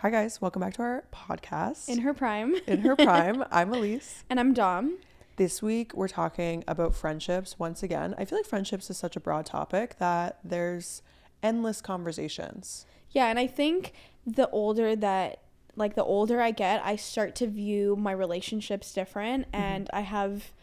Hi guys, welcome back to our podcast. In her prime. In her prime. I'm Elise. And I'm Dom. This week we're talking about friendships once again. I feel like friendships is such a broad topic that there's endless conversations. Yeah, and I think the older I get, I start to view my relationships different, and I have,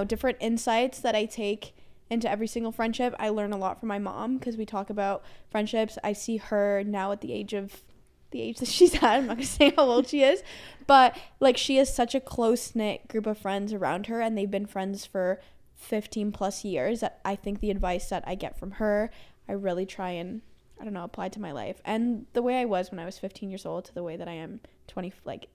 different insights that I take into every single friendship. I learn a lot from my mom because we talk about friendships. I see her now at the age that she's at. I'm not gonna say how old she is, but like she has such a close-knit group of friends around her, and they've been friends for 15 plus years, that I think the advice that I get from her, I really try and apply to my life. And the way I was when I was 15 years old to the way that I am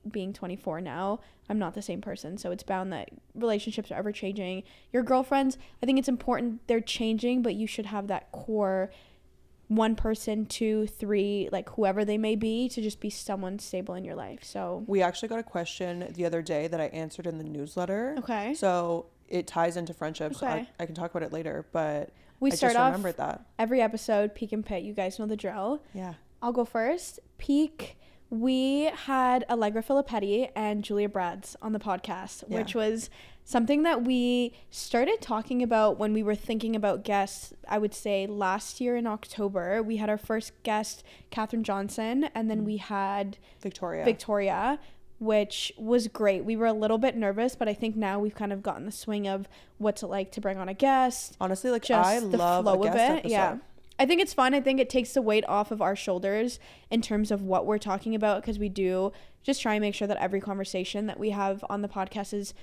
being 24 now, I'm not the same person. So it's bound that relationships are ever changing. Your girlfriends, I think it's important they're changing, but you should have that core one person, 2, 3, like whoever they may be, to just be someone stable in your life. So we actually got a question the other day that I answered in the newsletter. Okay. So it ties into friendships. Okay. I can talk about it later, but we I start just off remembered that. Every episode, peak and pit. You guys know the drill. Yeah. I'll go first. Peak. We had Allegra Filippetti and Julia Brads on the podcast, which was something that we started talking about when we were thinking about guests. I would say last year in October, we had our first guest, Katherine Johnson, and then we had Victoria, which was great. We were a little bit nervous, but I think now we've kind of gotten the swing of what's it like to bring on a guest. Honestly, like just I love the flow of it. Episode. Yeah. I think it's fun. I think it takes the weight off of our shoulders in terms of what we're talking about, because we do just try and make sure that every conversation that we have on the podcast is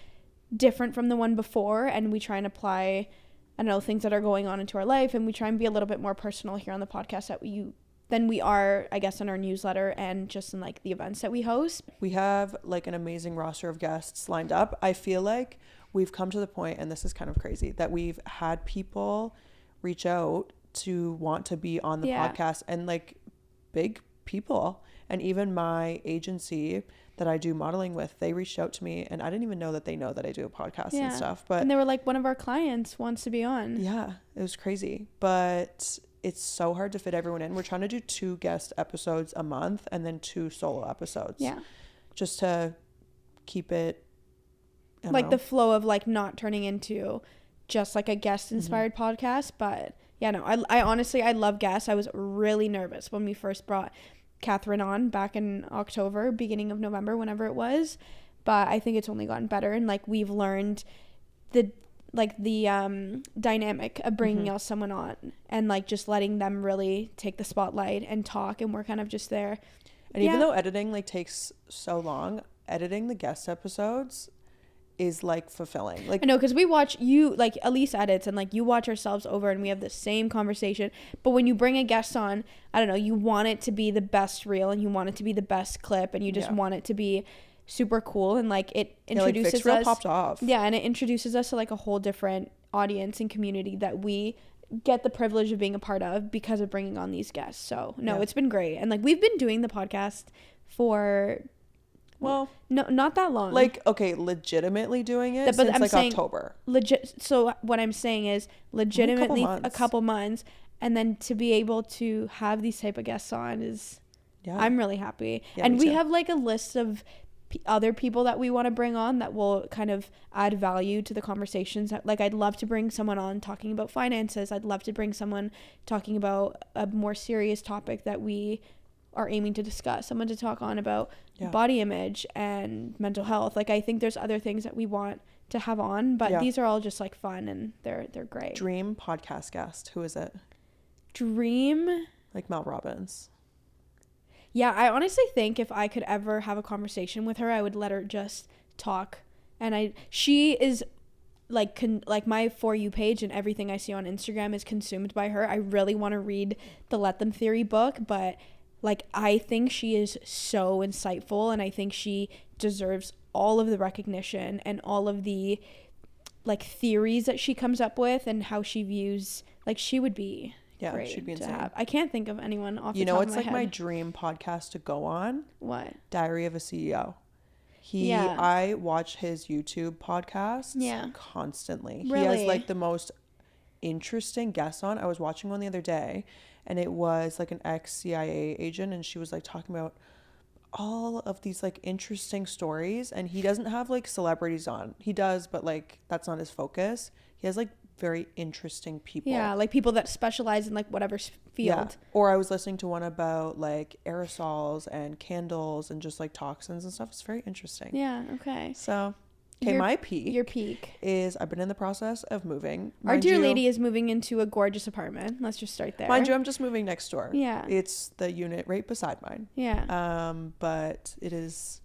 different from the one before, and we try and apply, things that are going on into our life, and we try and be a little bit more personal here on the podcast than we are, I guess, in our newsletter and just in like the events that we host. We have like an amazing roster of guests lined up. I feel like we've come to the point, and this is kind of crazy, that we've had people reach out to want to be on the podcast, and like big people, and even my agency that I do modeling with, they reached out to me, and I didn't even know that they know that I do a podcast and stuff, and they were like, one of our clients wants to be on. Yeah, it was crazy, but it's so hard to fit everyone in. We're trying to do 2 guest episodes a month and then 2 solo episodes, just to keep it like the flow of like not turning into just like a guest inspired podcast. But I honestly, I love guests. I was really nervous when we first brought Katherine on back in October, beginning of November, whenever it was. But I think it's only gotten better. And like we've learned the dynamic of bringing else someone on and like just letting them really take the spotlight and talk. And we're kind of just there. And even though editing like takes so long, editing the guest episodes is like fulfilling. Like I know, because we watch you, like Elise edits, and like you watch ourselves over and we have the same conversation, but when you bring a guest on, I don't know, you want it to be the best reel, and you want it to be the best clip, and you just want it to be super cool, and like it introduces us popped off. And it introduces us to like a whole different audience and community that we get the privilege of being a part of because of bringing on these guests. So it's been great. And like we've been doing the podcast for no, not that long. Like, okay, legitimately doing it since like October. So what I'm saying is legitimately a couple months, and then to be able to have these type of guests on is, I'm really happy. And we have like a list of other people that we want to bring on that will kind of add value to the conversations. Like I'd love to bring someone on talking about finances. I'd love to bring someone talking about a more serious topic that we are aiming to discuss, someone to talk on about body image and mental health. Like I think there's other things that we want to have on, but these are all just like fun, and they're great. Dream podcast guest, who is it? Dream, like Mel Robbins. Yeah, I honestly think if I could ever have a conversation with her, I would let her just talk. And she is like my For You page and everything I see on Instagram is consumed by her. I really want to read the Let Them Theory book, but like I think she is so insightful, and I think she deserves all of the recognition and all of the like theories that she comes up with, and how she views, like she would be great she'd be insane. To have. I can't think of anyone off the top of my head. It's like my dream podcast to go on. What? Diary of a CEO. I watch his YouTube podcasts constantly. Really? He has like the most interesting guests on. I was watching one the other day, and it was like an ex-CIA agent, and she was like talking about all of these like interesting stories, and he doesn't have like celebrities on. He does, but like that's not his focus. He has like very interesting people. Yeah, like people that specialize in like whatever field. Yeah. Or I was listening to one about like aerosols and candles and just like toxins and stuff. It's very interesting. Yeah, okay. So, okay, my peak. Your peak is I've been in the process of moving. Our dear lady is moving into a gorgeous apartment. Let's just start there. Mind you, I'm just moving next door. Yeah. It's the unit right beside mine. Yeah. But it is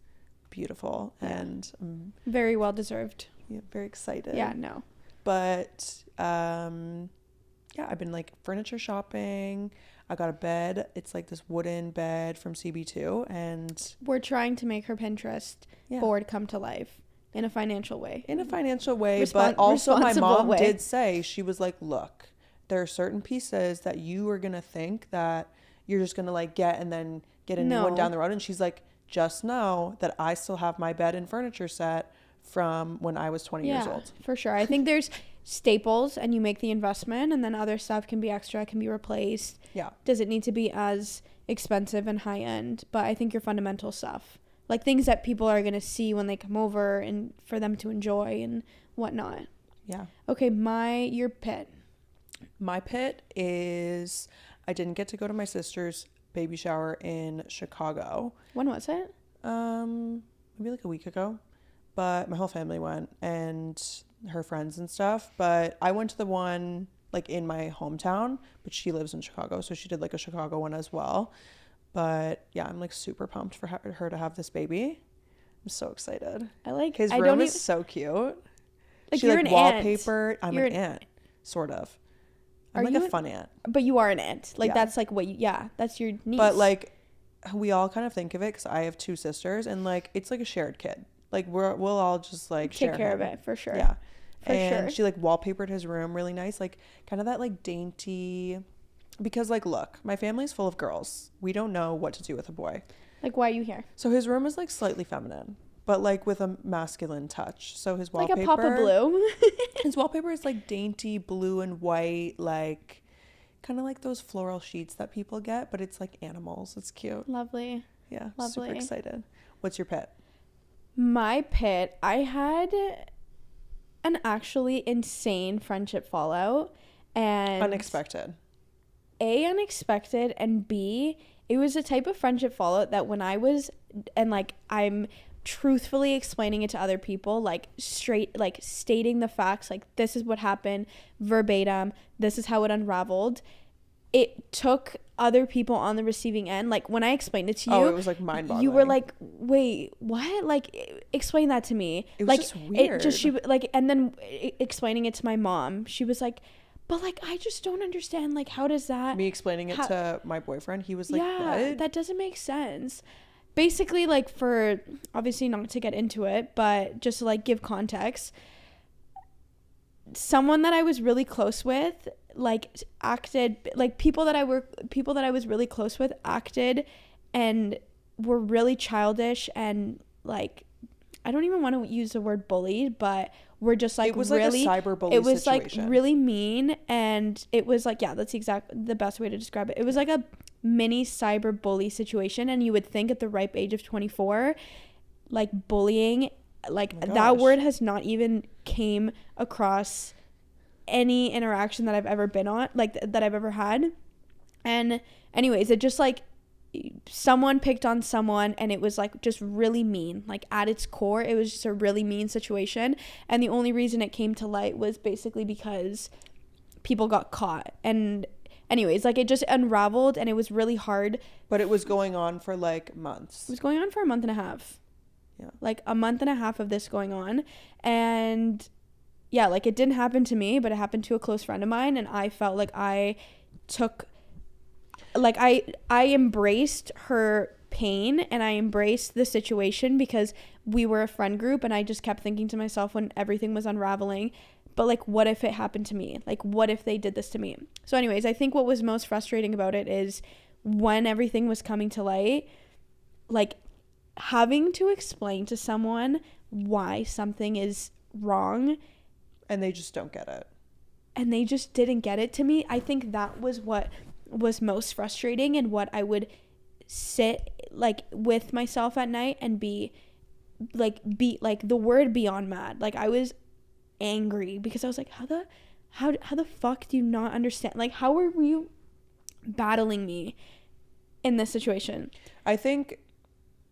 beautiful and very well deserved. Yeah, very excited. Yeah, no. But yeah, I've been like furniture shopping. I got a bed. It's like this wooden bed from CB2, and we're trying to make her Pinterest board come to life in a financial way. But also my mom did say, she was like, look, there are certain pieces that you are going to think that you're just going to like get and then get a new one down the road. And she's like, just know that I still have my bed and furniture set from when I was 20 years old. For sure. I think there's staples and you make the investment, and then other stuff can be extra, can be replaced. Yeah. Does it need to be as expensive and high end? But I think your fundamental stuff, like things that people are going to see when they come over and for them to enjoy and whatnot. Yeah. Okay. Your pit. My pit is, I didn't get to go to my sister's baby shower in Chicago. When was it? Maybe like a week ago. But my whole family went, and her friends and stuff. But I went to the one like in my hometown, but she lives in Chicago, so she did like a Chicago one as well. But yeah, I'm like super pumped for her to have this baby. I'm so excited. I like his room is so cute. Like, she you're like an wallpapered. Aunt. I'm an aunt, sort of. I'm like a fun aunt. But you are an aunt. Like that's like what that's your niece. But like we all kind of think of it, because I have two sisters, and like it's like a shared kid. Like we'll all just like take care of it, for sure. Yeah. And she like wallpapered his room really nice, like kind of that like dainty, because like, look, my family's full of girls. We don't know what to do with a boy. Like, why are you here? So his room is like slightly feminine, but like with a masculine touch. So his wallpaper, like a pop of blue. His wallpaper is like dainty blue and white, like kind of like those floral sheets that people get, but it's like animals. It's cute. Lovely. Yeah. Lovely. Super excited. What's your pet? My pit, I had an actually insane friendship fallout, and unexpected, and B, it was a type of friendship fallout that when I was, and like I'm truthfully explaining it to other people, like straight, like stating the facts, like this is what happened verbatim, this is how it unraveled. It took other people on the receiving end. Like when I explained it to you, it was like mind-boggling. You were like, "Wait, what? Like, explain that to me." It was like, just weird. She like, and then explaining it to my mom, she was like, "But like, I just don't understand. Like, how does that?" Me explaining it to my boyfriend, he was like, "What? That doesn't make sense." Basically, like, for obviously not to get into it, but just to like give context, someone that I was really close with like acted like people that I was really close with acted and were really childish, and like I don't even want to use the word bullied, but we're just like, it was really like a cyberbully it was situation. Like really mean, and it was like, yeah, that's the best way to describe it. It was like a mini cyberbully situation, and you would think at the ripe age of 24, like bullying, like that word has not even came across any interaction that I've ever been on, like that I've ever had. And anyways, it just like someone picked on someone, and it was like just really mean. Like at its core, it was just a really mean situation, and the only reason it came to light was basically because people got caught. And anyways, like it just unraveled, and it was really hard. But it was going on for like months. It was going on for a month and a half. Yeah. Like a month and a half of this going on. And yeah, like it didn't happen to me, but it happened to a close friend of mine, and I felt like I embraced her pain, and I embraced the situation because we were a friend group, and I just kept thinking to myself when everything was unraveling, but like, what if it happened to me? Like, what if they did this to me? So anyways, I think what was most frustrating about it is when everything was coming to light, like having to explain to someone why something is wrong, and they just don't get it, and they just didn't get it. To me, I think that was what was most frustrating, and what I would sit like with myself at night and be like the word beyond mad. Like I was angry because I was like, how the fuck do you not understand? Like, how are you battling me in this situation? I think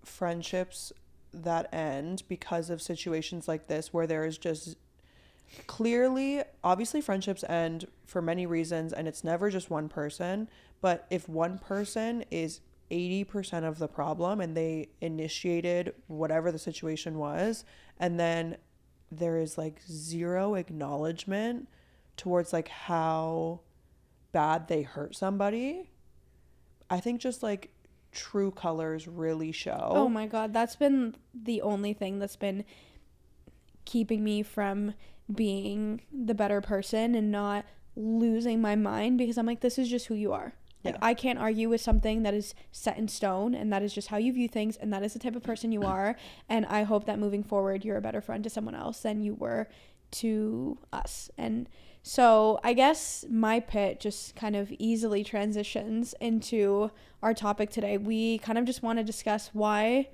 friendships that end because of situations like this, where there is just clearly, obviously friendships end for many reasons, and it's never just one person. But if one person is 80% of the problem and they initiated whatever the situation was, and then there is like zero acknowledgement towards like how bad they hurt somebody, I think just like true colors really show. Oh my God, that's been the only thing that's been keeping me from being the better person and not losing my mind, because I'm like, this is just who you are. Like, I can't argue with something that is set in stone, and that is just how you view things, and that is the type of person you are. And I hope that moving forward, you're a better friend to someone else than you were to us. And so I guess my pit just kind of easily transitions into our topic today. We kind of just want to discuss why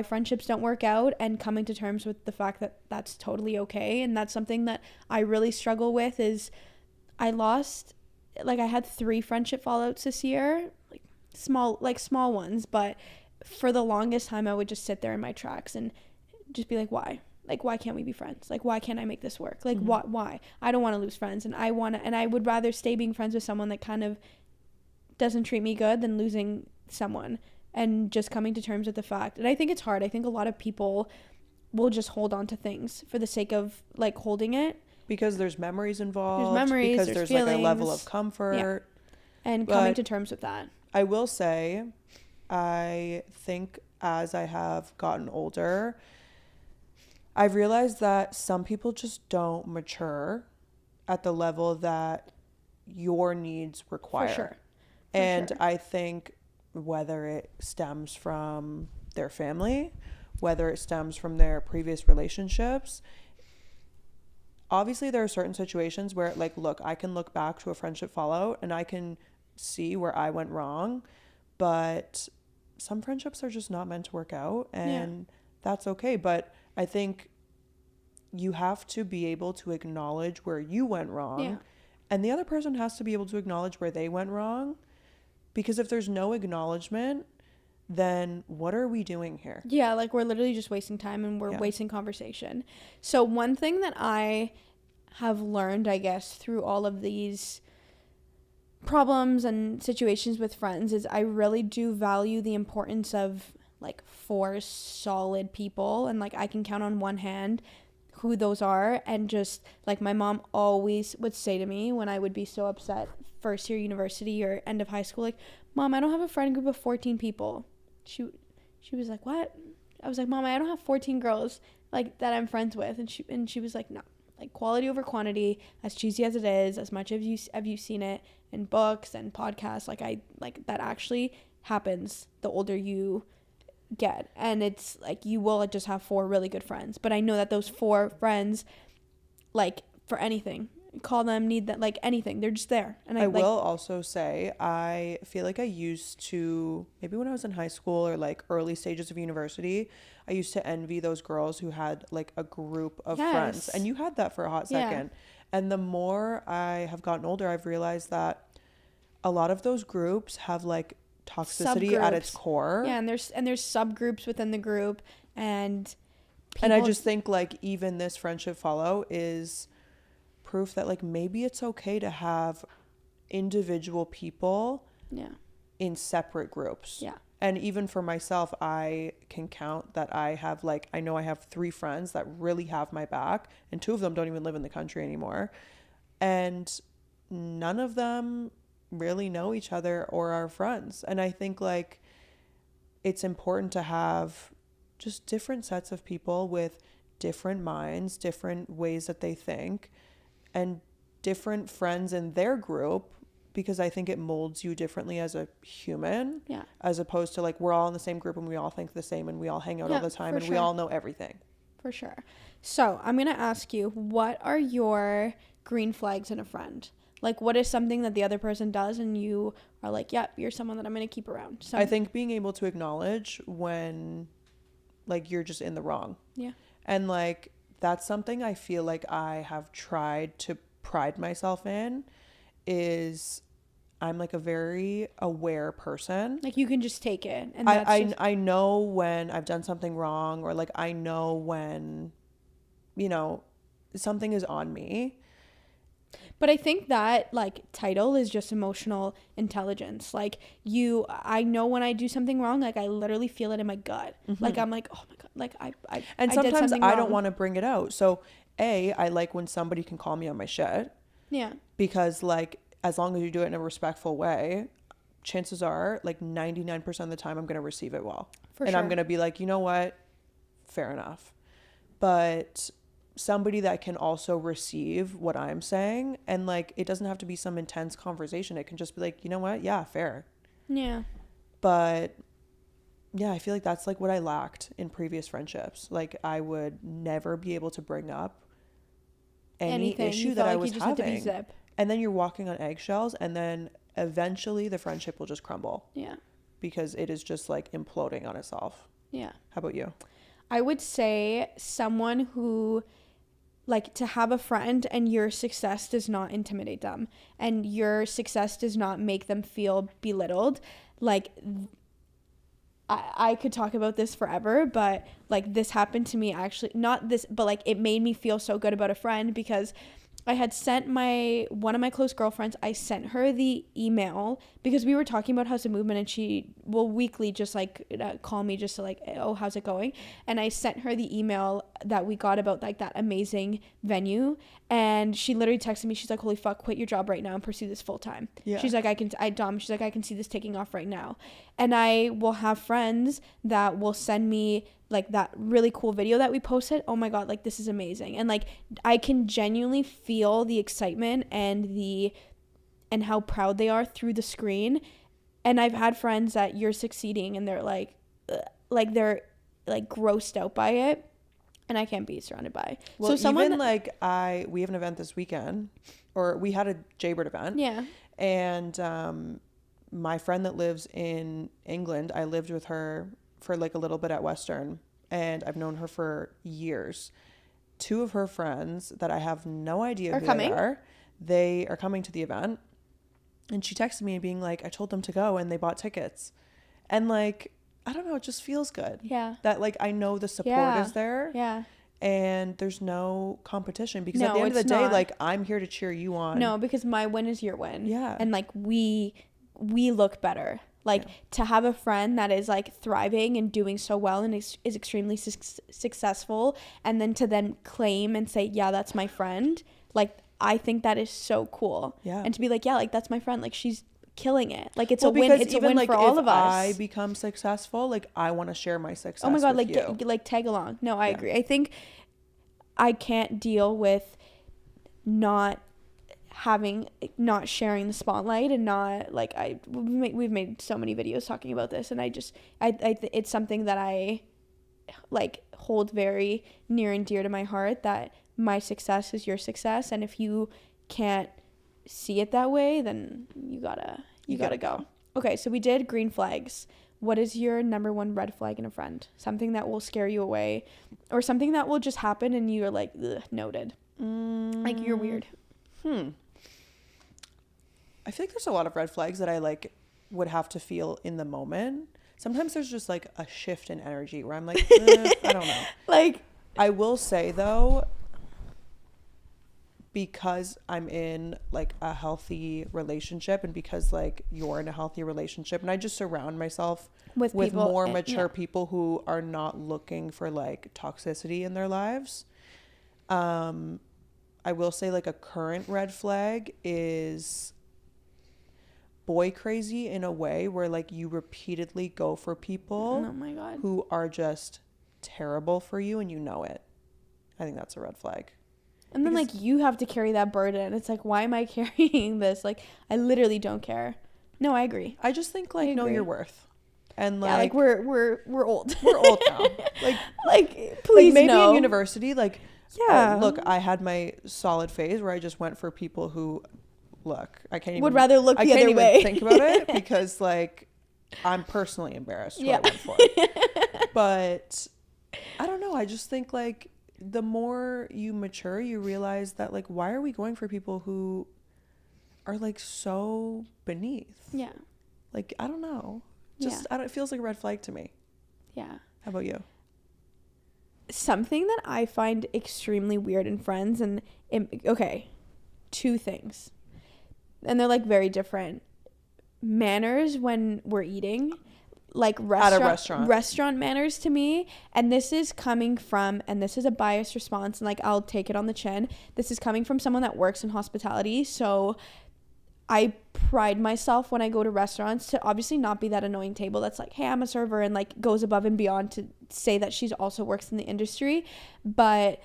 friendships don't work out, and coming to terms with the fact that that's totally okay. And that's something that I really struggle with. Is I had 3 friendship fallouts this year, small ones, but for the longest time I would just sit there in my tracks and just be like, why can't we be friends? Like, why can't I make this work? Like, why? I don't want to lose friends, and I would rather stay being friends with someone that kind of doesn't treat me good than losing someone. And just coming to terms with the fact, and I think it's hard. I think a lot of people will just hold on to things for the sake of like holding it, because there's memories involved, because there's feelings, like a level of comfort, and coming to terms with that. I will say, I think as I have gotten older, I've realized that some people just don't mature at the level that your needs require. For sure. And I think whether it stems from their family, whether it stems from their previous relationships, obviously there are certain situations where, like, look, I can look back to a friendship fallout and I can see where I went wrong, but some friendships are just not meant to work out, and that's okay. But I think you have to be able to acknowledge where you went wrong, and the other person has to be able to acknowledge where they went wrong, because if there's no acknowledgement, then what are we doing here? Yeah, like we're literally just wasting time, and we're wasting conversation. So one thing that I have learned, I guess, through all of these problems and situations with friends is I really do value the importance of like 4 solid people, and like I can count on one hand who those are. And just like my mom always would say to me when I would be so upset first year university or end of high school, like, Mom, I don't have a friend group of 14 people. She was like, what? I was like, Mom, I don't have 14 girls like that I'm friends with. And she was like, no, like quality over quantity, as cheesy as it is, as much as you've seen it in books and podcasts, like that actually happens the older you get. And it's like you will just have 4 really good friends, but I know that those 4 friends, like for anything, call them, need that, like anything, they're just there. And I will also say, I feel like I used to, maybe when I was in high school or like early stages of university, I used to envy those girls who had like a group of friends, and you had that for a hot second. And the more I have gotten older, I've realized that a lot of those groups have like toxicity at its core. Yeah, and there's subgroups within the group, and I just think like even this friendship fallout is proof that like maybe it's okay to have individual people in separate groups. And even for myself, I can count that I have like, I know I have 3 friends that really have my back, and 2 of them don't even live in the country anymore, and none of them really know each other or are friends. And I think like it's important to have just different sets of people with different minds, different ways that they think, and different friends in their group, because I think it molds you differently as a human, as opposed to like we're all in the same group and we all think the same and we all hang out all the time and we all know everything. For sure. So I'm gonna ask you, what are your green flags in a friend? Like, what is something that the other person does and you are like, yeah, you're someone that I'm going to keep around. I think being able to acknowledge when, like, you're just in the wrong. Yeah. And, like, that's something I feel like I have tried to pride myself in, is I'm, like, a very aware person. Like, you can just take it. And I know when I've done something wrong, or, like, I know when, you know, something is on me. But I think that, like, title is just emotional intelligence. Like, I know when I do something wrong, like, I literally feel it in my gut. Mm-hmm. Like, I'm like, oh my God, like, and sometimes I don't want to bring it out. So, I like when somebody can call me on my shit. Yeah. Because, like, as long as you do it in a respectful way, chances are, like, 99% of the time, I'm going to receive it well. And sure. I'm going to be like, you know what? Fair enough. But somebody that can also receive what I'm saying, and, like, it doesn't have to be some intense conversation. It can just be like, you know what? Yeah, fair. Yeah. But yeah, I feel like that's, like, what I lacked in previous friendships. Like, I would never be able to bring up anything. Issue that I was having. And then you're walking on eggshells, and then eventually the friendship will just crumble. Yeah. Because it is just, like, imploding on itself. Yeah. How about you? I would say someone who, like, to have a friend and your success does not intimidate them and your success does not make them feel belittled. Like, I could talk about this forever, but, like, this happened to me, actually, not this, but, like, it made me feel so good about a friend, because I had sent one of my close girlfriends, I sent her the email because we were talking about House of Movement, and she will weekly just, like, call me just to, like, oh, how's it going? And I sent her the email that we got about, like, that amazing venue, and she literally texted me. She's like, holy fuck, quit your job right now and pursue this full time. Yeah. She's like, I can see this taking off right now. And I will have friends that will send me, like, that really cool video that we posted. Oh my God, like, this is amazing. And, like, I can genuinely feel the excitement and how proud they are through the screen. And I've had friends that you're succeeding and they're like they're, like, grossed out by it. And I can't be surrounded by. Well, so someone even, we have an event this weekend, or we had a Jaybird event. Yeah. And my friend that lives in England, I lived with her for, like, a little bit at Western, and I've known her for years. Two of her friends that I have no idea they are coming to the event. And she texted me being like, I told them to go and they bought tickets. And, like, I don't know, it just feels good. Yeah. That, like, I know the support is there. Yeah. And there's no competition, because at the end of the day, like, I'm here to cheer you on. No, because my win is your win. Yeah. And, like, we look better. Like, to have a friend that is, like, thriving and doing so well and is extremely successful, and then to claim and say, yeah, that's my friend. Like, I think that is so cool. Yeah. And to be like, yeah, like, that's my friend. Like, she's killing it. Like, it's a win. It's a win, like, for all of us. I become successful, like, I want to share my success. Oh my God, with like, like, tag along. No, I agree. I think I can't deal with not sharing the spotlight, and not, like, we've made so many videos talking about this, and it's something that I, like, hold very near and dear to my heart, that my success is your success, and if you can't see it that way, then you gotta go. Okay, so we did green flags. What is your number one red flag in a friend? Something that will scare you away, or something that will just happen and you're like, ugh, noted. Like, you're weird. I feel like there's a lot of red flags that I, like, would have to feel in the moment. Sometimes there's just, like, a shift in energy where I'm like, I don't know. Like, I will say, though, because I'm in, like, a healthy relationship, and because, like, you're in a healthy relationship, and I just surround myself with more mature people who are not looking for, like, toxicity in their lives. I will say, like, a current red flag is boy crazy, in a way where, like, you repeatedly go for people oh my God, who are just terrible for you, and you know it. I think that's a red flag. And then, like, you have to carry that burden. It's like, why am I carrying this? Like, I literally don't care. No, I agree. I just think, like, know your worth. And, like, yeah, like, we're old. We're old now. Like please, like, maybe no. in university, like, yeah. Look, I had my solid phase where I just went for people who, look, I can't even would rather look the other way. I can't even think about it because like I'm personally embarrassed what I went for. But I don't know, I just think like the more you mature, you realize that like, why are we going for people who are like so beneath? Yeah. Like, I don't know. Just, I don't, it feels like a red flag to me. Yeah. How about you? Something that I find extremely weird in friends, and okay, two things, and they're like very different. Manners when we're eating, like restaurant manners to me, and this is coming from, and this is a biased response, and like I'll take it on the chin. This is coming from someone that works in hospitality, so I pride myself when I go to restaurants to obviously not be that annoying table that's like, hey, I'm a server, and like goes above and beyond to say that she's also works in the industry. But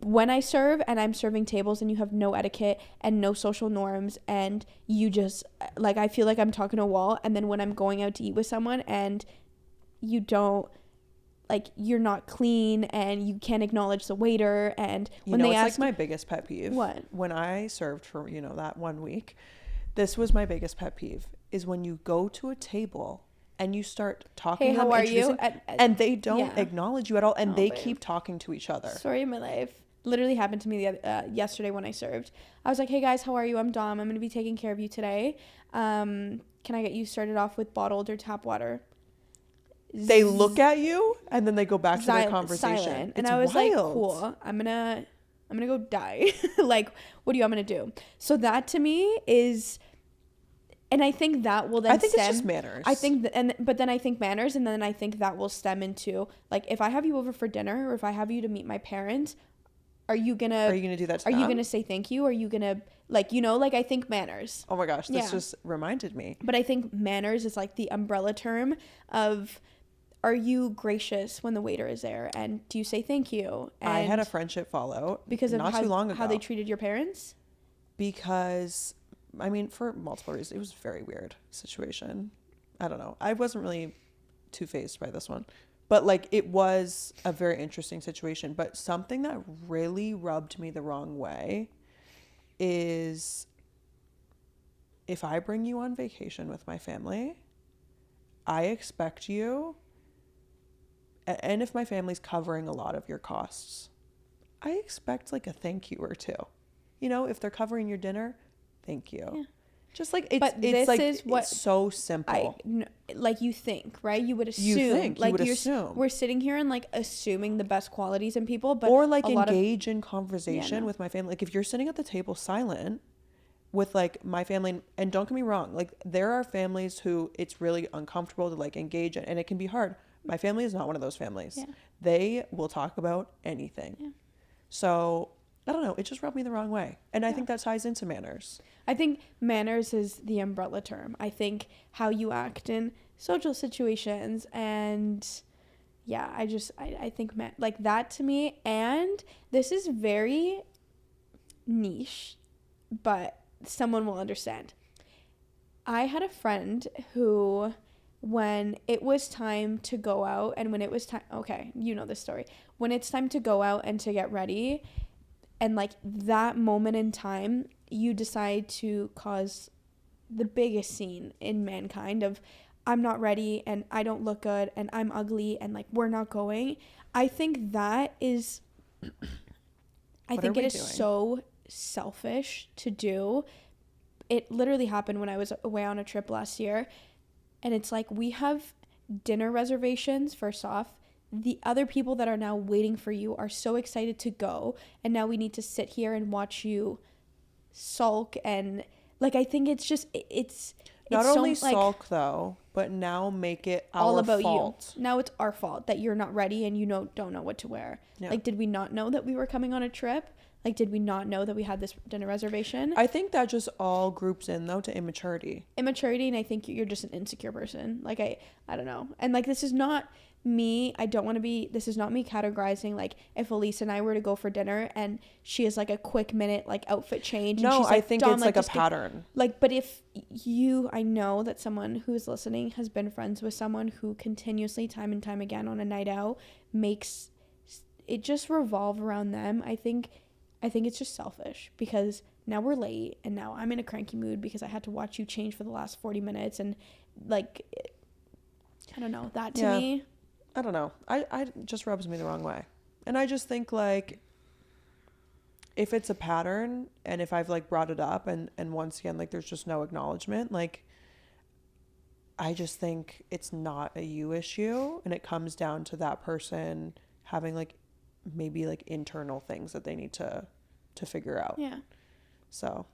when I serve and I'm serving tables and you have no etiquette and no social norms, and you just like, I feel like I'm talking to a wall. And then when I'm going out to eat with someone and you don't, like, you're not clean and you can't acknowledge the waiter, and when they ask, like my biggest pet peeve. What? When I served for, you know, that 1 week, this was my biggest pet peeve, is when you go to a table and you start talking, hey, how are you? And they don't acknowledge you at all, and they keep talking to each other. Story of my life. Literally happened to me yesterday when I served. I was like, hey guys, how are you? I'm Dom. I'm going to be taking care of you today. Can I get you started off with bottled or tap water? They look at you and then they go back to their conversation. Silent. And I was wild. Like, cool. I'm gonna go die. Like, what do you want me to do? So that to me is, and I think that will then I think it's just manners. I think but then I think manners, and then I think that will stem into, like, if I have you over for dinner, or if I have you to meet my parents, are you gonna do that to them? You gonna say thank you? Are you gonna, like, you know, like, I think manners. Oh my gosh, this just reminded me. But I think manners is like the umbrella term of, are you gracious when the waiter is there, and do you say thank you? And I had a friendship fallout because of too long ago. How they treated your parents? Because, I mean, for multiple reasons, it was a very weird situation. I don't know. I wasn't really two-faced by this one, but like, it was a very interesting situation. But something that really rubbed me the wrong way is, if I bring you on vacation with my family, I expect you, and if my family's covering a lot of your costs, I expect like a thank you or two. You know, if they're covering your dinner, thank you. Yeah. Just like, it's so simple. Like, you think, right? You would assume. We're sitting here and like assuming the best qualities in people, but or like engage in conversation with my family. Like, if you're sitting at the table silent with like my family, and don't get me wrong, like, there are families who it's really uncomfortable to like engage in, and it can be hard. My family is not one of those families. Yeah. They will talk about anything. Yeah. So I don't know, it just rubbed me the wrong way. And I think that ties into manners. I think manners is the umbrella term. I think how you act in social situations, and I think like that to me. And this is very niche, but someone will understand. I had a friend who, when it was time to go out, and when it was time, okay, you know this story, when it's time to go out and to get ready, and like that moment in time, you decide to cause the biggest scene in mankind of, I'm not ready, and I don't look good, and I'm ugly, and like, we're not going. I think that is, I think it is so selfish to do. It literally happened when I was away on a trip last year, and it's like, we have dinner reservations. First off, the other people that are now waiting for you are so excited to go, and now we need to sit here and watch you sulk. And like, I think it's just, it's not only so, sulk, like, though, but now make it all about fault. You. Now it's our fault that you're not ready and you don't know what to wear. Yeah. Like, did we not know that we were coming on a trip? Like, did we not know that we had this dinner reservation? I think that just all groups in, though, to immaturity. And I think you're just an insecure person. Like, I don't know. And, like, this is not me. This is not me categorizing, like, if Elise and I were to go for dinner and she has, like, a quick minute, like, outfit change. No, and she's like, I think it's, like, a pattern. Like, but if I know that someone who's listening has been friends with someone who continuously, time and time again on a night out, makes it just revolve around them. I think it's just selfish, because now we're late and now I'm in a cranky mood because I had to watch you change for the last 40 minutes. And like, I don't know, that to me, I don't know. I just rubs me the wrong way. And I just think like, if it's a pattern and if I've like brought it up and once again, like there's just no acknowledgement, like I just think it's not a you issue, and it comes down to that person having like maybe like internal things that they need to figure out. Yeah. So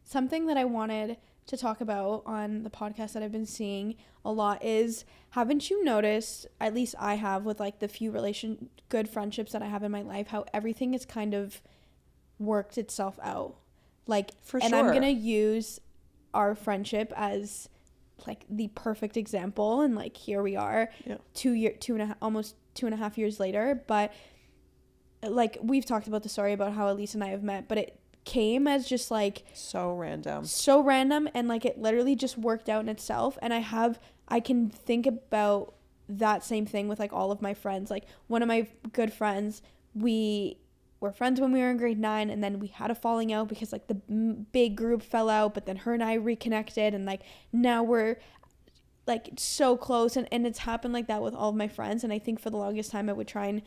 something that I wanted to talk about on the podcast that I've been seeing a lot is, haven't you noticed, at least I have with like the few good friendships that I have in my life, how everything is kind of worked itself out, like, for and sure. I'm gonna use our friendship as like the perfect example, and like here we are, almost 2.5 years later, but like we've talked about the story about how Elise and I have met, but it came as just like so random, and like it literally just worked out in itself. And I can think about that same thing with like all of my friends. Like one of my good friends, we were friends when we were in grade 9, and then we had a falling out because like the big group fell out, but then her and I reconnected, and like now we're like so close, and it's happened like that with all of my friends. And I think for the longest time I would try and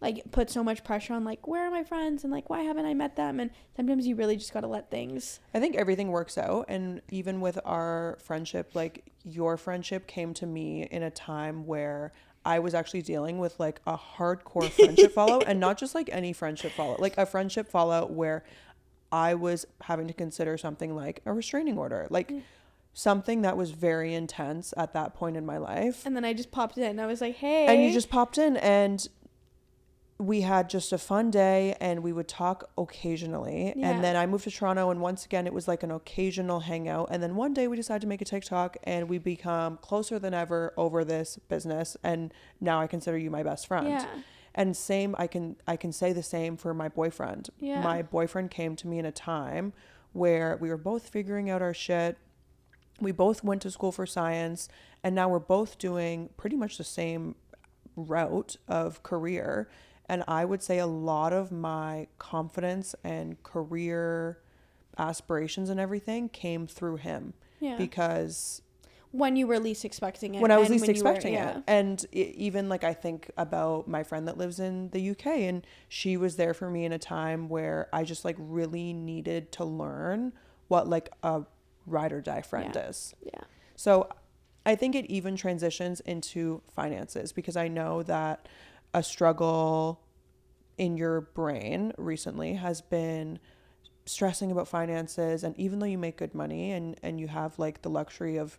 like put so much pressure on like, where are my friends, and like why haven't I met them, and sometimes you really just got to let things, I think everything works out. And even with our friendship, like your friendship came to me in a time where I was actually dealing with like a hardcore friendship fallout, and not just like any friendship fallout, like a friendship fallout where I was having to consider something like a restraining order, like something that was very intense at that point in my life. And then I just popped in, I was like, hey, and you just popped in, and we had just a fun day, and we would talk occasionally. Yeah. And then I moved to Toronto, and once again, it was like an occasional hangout. And then one day we decided to make a TikTok, and we become closer than ever over this business. And now I consider you my best friend. Yeah. And same, I can say the same for my boyfriend. Yeah. My boyfriend came to me in a time where we were both figuring out our shit. We both went to school for science, and now we're both doing pretty much the same route of career. And I would say a lot of my confidence and career aspirations and everything came through him. Yeah. Because when you were least expecting it. When I was least expecting it. And even like I think about my friend that lives in the UK, and she was there for me in a time where I just like really needed to learn what like a ride or die friend is. Yeah. So I think it even transitions into finances, because I know that a struggle in your brain recently has been stressing about finances. And even though you make good money and you have like the luxury of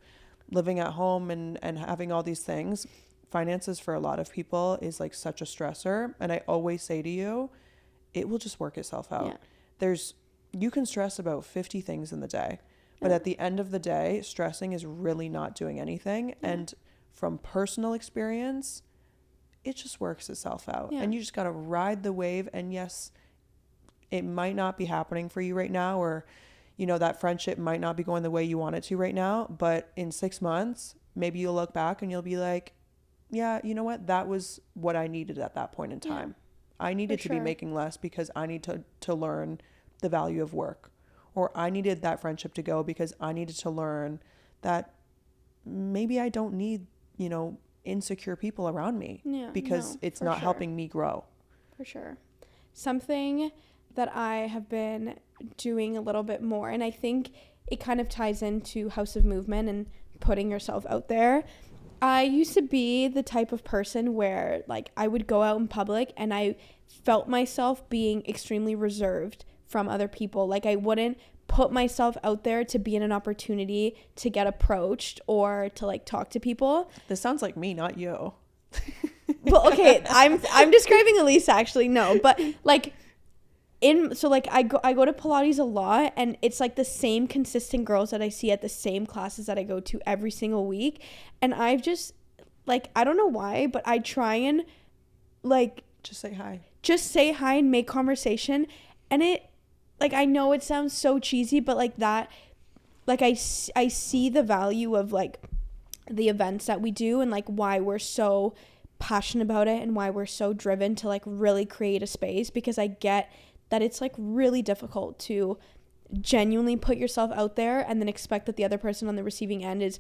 living at home and having all these things, finances for a lot of people is like such a stressor. And I always say to you, it will just work itself out. Yeah. You can stress about 50 things in the day, but at the end of the day, stressing is really not doing anything. Yeah. And from personal experience, it just works itself out. Yeah. And you just got to ride the wave. And yes, it might not be happening for you right now, or, you know, that friendship might not be going the way you want it to right now. But in 6 months, maybe you'll look back and you'll be like, yeah, you know what? That was what I needed at that point in time. Yeah, I needed to be making less because I need to learn the value of work. Or I needed that friendship to go because I needed to learn that maybe I don't need, you know, insecure people around me, because it's not helping me grow. For sure. Something that I have been doing a little bit more, and I think it kind of ties into House of Movement and putting yourself out there. I used to be the type of person where like I would go out in public and I felt myself being extremely reserved from other people. Like I wouldn't put myself out there to be in an opportunity to get approached or to like talk to people. This sounds like me, not you. Well, okay, I'm describing Elise actually. No, but like I go to Pilates a lot, and it's like the same consistent girls that I see at the same classes that I go to every single week. And I've just like, I don't know why, but I try and like just say hi and make conversation. And it, like, I know it sounds so cheesy, but like that, like I see the value of like the events that we do and like why we're so passionate about it and why we're so driven to like really create a space, because I get that it's like really difficult to genuinely put yourself out there and then expect that the other person on the receiving end is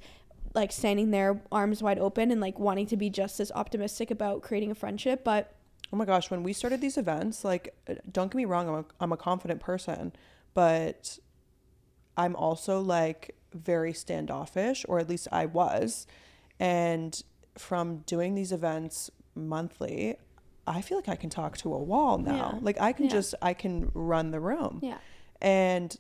like standing there arms wide open and like wanting to be just as optimistic about creating a friendship. But oh my gosh, when we started these events, like, don't get me wrong, I'm a confident person, but I'm also like very standoffish, or at least I was. And from doing these events monthly, I feel like I can talk to a wall now. Yeah. Like I can run the room. Yeah. And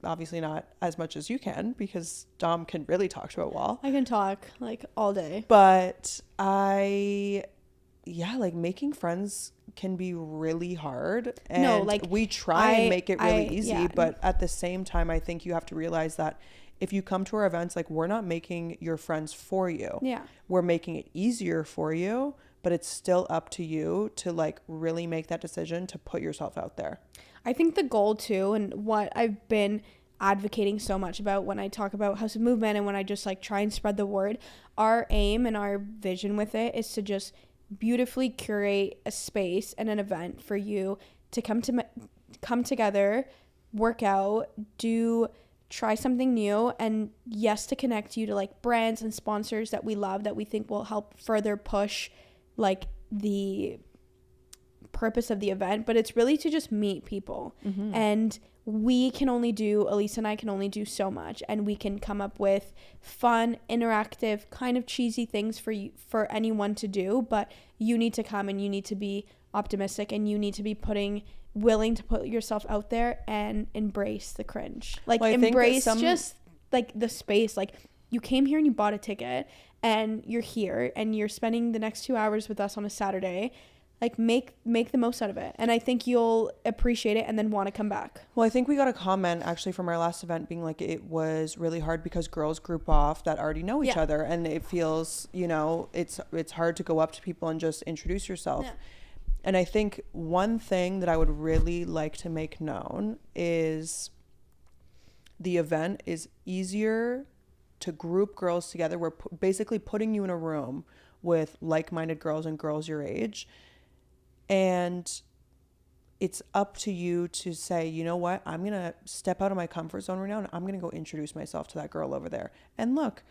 obviously not as much as you can, because Dom can really talk to a wall. I can talk like all day. But like making friends can be really hard. And no, like we try and make it really easy. Yeah. But at the same time, I think you have to realize that if you come to our events, like, we're not making your friends for you. Yeah. We're making it easier for you, but it's still up to you to like really make that decision to put yourself out there. I think the goal too, and what I've been advocating so much about when I talk about House of Movement and when I just like try and spread the word, our aim and our vision with it is to just beautifully curate a space and an event for you to come together, work out, try something new, and yes, to connect you to like brands and sponsors that we love, that we think will help further push like the purpose of the event. But it's really to just meet people. And Elise and I can only do so much, and we can come up with fun, interactive, kind of cheesy things for anyone to do, but you need to come and you need to be optimistic, and you need to be willing to put yourself out there and embrace the cringe. Like, embrace just like the space. Like, you came here and you bought a ticket and you're here and you're spending the next 2 hours with us on a Saturday. Like, make the most out of it. And I think you'll appreciate it and then want to come back. Well, I think we got a comment actually from our last event being like, it was really hard because girls group off that already know each other, and it feels, it's hard to go up to people and just introduce yourself. And I think one thing that I would really like to make known is the event is easier to group girls together. We're basically putting you in a room with like-minded girls and girls your age. And it's up to you to say, you know what, I'm going to step out of my comfort zone right now, and I'm going to go introduce myself to that girl over there. And look,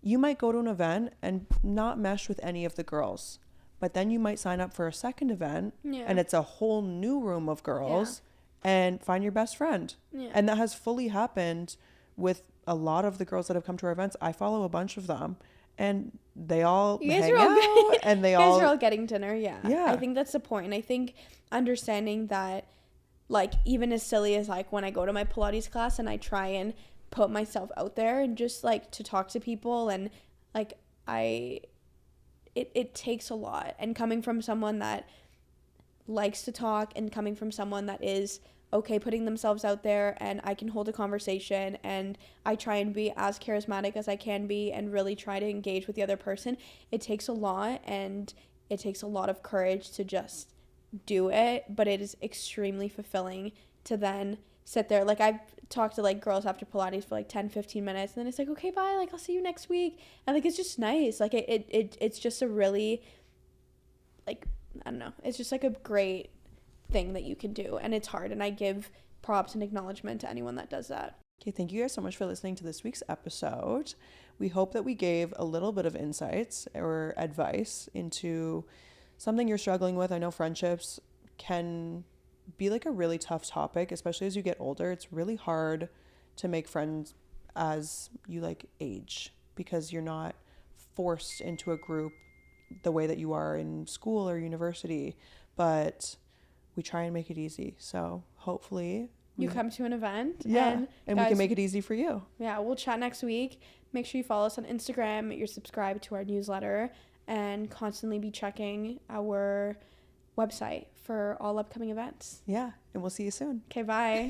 you might go to an event and not mesh with any of the girls, but then you might sign up for a second event and it's a whole new room of girls and find your best friend. And that has fully happened with a lot of the girls that have come to our events. I follow a bunch of them, and they all hang out, and you guys are all getting dinner. Yeah. I think that's the point. And I think understanding that, like, even as silly as like when I go to my Pilates class and I try and put myself out there and just like to talk to people, and like it takes a lot. And coming from someone that likes to talk, and coming from someone that is okay putting themselves out there, and I can hold a conversation, and I try and be as charismatic as I can be and really try to engage with the other person, it takes a lot, and it takes a lot of courage to just do it. But it is extremely fulfilling to then sit there. Like, I've talked to like girls after Pilates for like 10-15 minutes, and then it's like, okay, bye, like I'll see you next week. And like, it's just nice. Like it's just a really, like, I don't know, it's just like a great thing that you can do. And it's hard, and I give props and acknowledgement to anyone that does that. Okay, thank you guys so much for listening to this week's episode. We hope that we gave a little bit of insights or advice into something you're struggling with. I know friendships can be like a really tough topic, especially as you get older. It's really hard to make friends as you like age, because you're not forced into a group the way that you are in school or university, but we try and make it easy. So hopefully you come to an event, and guys, we can make it easy for you. Yeah, we'll chat next week. Make sure you follow us on Instagram, you're subscribed to our newsletter, and constantly be checking our website for all upcoming events. Yeah, and we'll see you soon. Okay, bye.